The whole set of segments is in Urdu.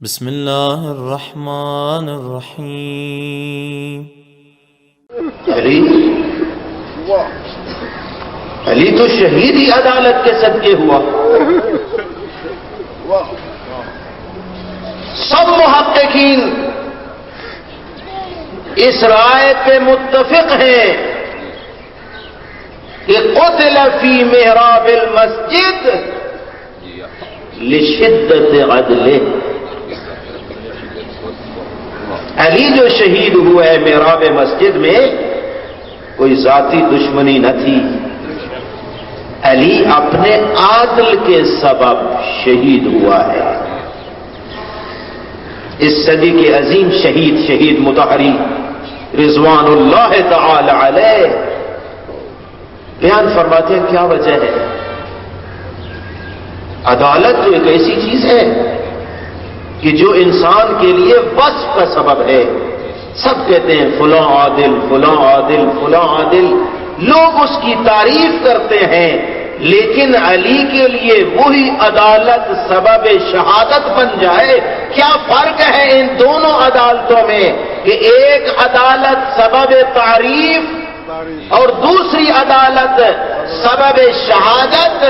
بسم اللہ الرحمن الرحیم۔ علی تو شہید ہی عدالت کے صدقے ہوا۔ سب محققین اس رائے پہ متفق ہیں کہ قتل فی محراب المسجد لشدت عدلہ، علی جو شہید ہوا ہے محراب مسجد میں کوئی ذاتی دشمنی نہ تھی، علی اپنے عدل کے سبب شہید ہوا ہے۔ اس صدی کے عظیم شہید مطہری رضوان اللہ تعالی علیہ بیان فرماتے ہیں کیا وجہ ہے۔ عدالت تو ایک ایسی چیز ہے کہ جو انسان کے لیے وصف کا سبب ہے۔ سب کہتے ہیں فلاں عادل فلاں عادل فلاں عادل، لوگ اس کی تعریف کرتے ہیں، لیکن علی کے لیے وہی عدالت سبب شہادت بن جائے۔ کیا فرق ہے ان دونوں عدالتوں میں کہ ایک عدالت سبب تعریف اور دوسری عدالت سبب شہادت؟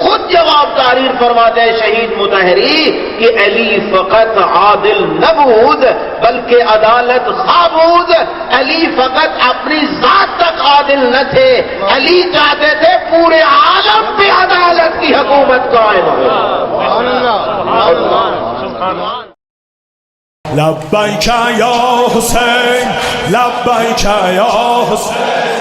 خود جواب تعریر فرماتے ہیں شہید مطہری کہ علی فقط عادل نہ بود بلکہ عدالت خابود۔ علی فقط اپنی ذات تک عادل نہ تھے، علی چاہتے تھے پورے عالم پہ عدالت کی حکومت قائم ہو۔ لبیک یا حسین لبیک یا حسین